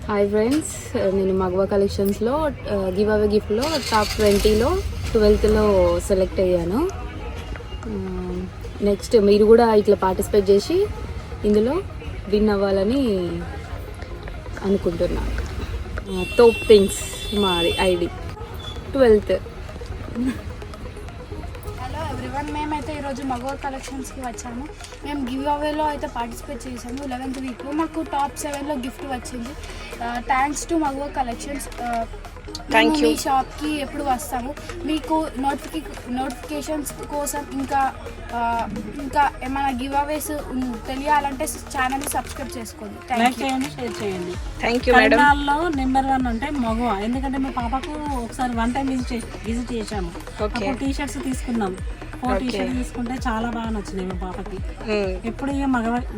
Hi friends, నేను మగవా కలెక్షన్స్లో give away గిఫ్ట్లో టాప్ 20లో 12th సెలెక్ట్ అయ్యాను. నెక్స్ట్ మీరు కూడా ఇట్లా పార్టిసిపేట్ చేసి ఇందులో విన్ అవ్వాలని అనుకుంటున్నాను. తోప్ థింగ్స్ మాది ఐడి 12th. హలో ఎవ్రీవన్, మేమైతే ఈరోజు మగవా కలెక్షన్స్కి వచ్చాము. మేము గివ్ అవేలో అయితే పార్టిసిపేట్ చేసాము 11th వీక్లో. మాకు టాప్ 7లో గిఫ్ట్ వచ్చింది. Thanks to Magava collections. మేము మీ షాప్కి ఎప్పుడు వస్తాము. మీకు నోటిఫికేషన్స్ కోసం ఇంకా ఏమైనా గివ్ అవేస్ తెలియాలంటే ఛానల్ని సబ్స్క్రైబ్ చేసుకోండి. లైక్ చేయండి, షేర్ చేయండి. Thank you madam. నెంబర్ 1 అంటే మగవా. ఎందుకంటే మా పాపకు ఒకసారి 1 టైం విజిట్ చేసాము. అప్పుడు టీ-షర్ట్స్ తీసుకున్నాం. 4 టీ-షర్ట్స్ తీసుకుంటే చాలా బాగా నచ్చినాయి మా పాపకి. ఎప్పుడు ఇక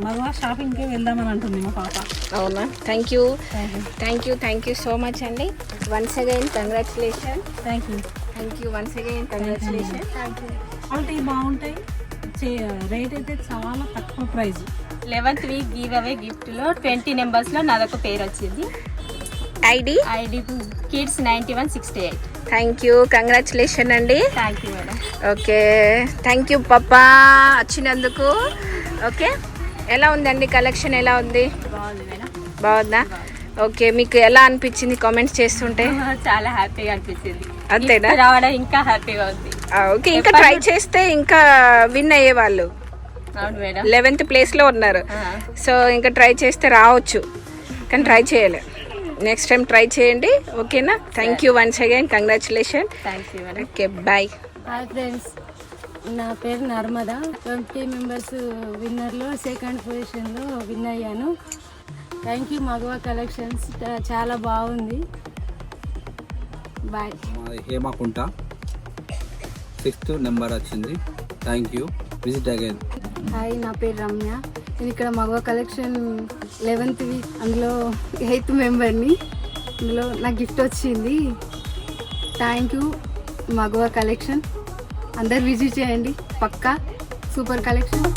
మగవా షాపింగ్కి వెళ్దామని అంటుంది మా పాప. అవునా? థ్యాంక్ యూ సో మచ్ అండి. Once again congratulation. Thank you once again congratulation. Quality బాగుంటాయి. రేట్ అయితే చాలా తక్కువ price. 11th week give away గిఫ్ట్లో 20 నెంబర్స్లో నాదొక పేరు వచ్చింది. ID kids 9168. Thank you, congratulation అండి. Thank you madam. Okay, thank you పాపా వచ్చినందుకు. ఓకే, ఎలా ఉందండి కలెక్షన్? ఎలా ఉంది? బాగుంది మేడం. బాగుందా? ఓకే, మీకు ఎలా అనిపించింది కామెంట్స్ చేస్తుంటే? చాలా హ్యాపీగా అనిపించింది. అంతేనా? రావడం ఇంకా హ్యాపీగా ఉంది. ఓకే, ఇంకా ట్రై చేస్తే ఇంకా విన్ అయ్యేవాళ్ళు. అవును మేడం. 11th ప్లేస్లో ఉన్నారు. సో ఇంకా ట్రై చేస్తే రావచ్చు, కానీ ట్రై చేయలే. నెక్స్ట్ టైం ట్రై చేయండి. ఓకేనా? Thank you once again, congratulation. Thank you madam. Okay, bye. Hi friends, నా పేరు నర్మదా. 20 మెంబర్స్ విన్నర్లో 2nd పొజిషన్లో విన్ అయ్యాను. థ్యాంక్ యూ మగవా కలెక్షన్స్, చాలా బాగుంది. బాయ్. హేమకుంట 6th నెంబర్ వచ్చింది. Thank you, visit again. Hi, నా పేరు రమ్య. నేను ఇక్కడ మగవా కలెక్షన్ 11th వీక్ అందులో 8th మెంబర్ని. అందులో నాకు గిఫ్ట్ వచ్చింది. Thank you Magava collection. అందరు విజిట్ చేయండి పక్కా. Super collection.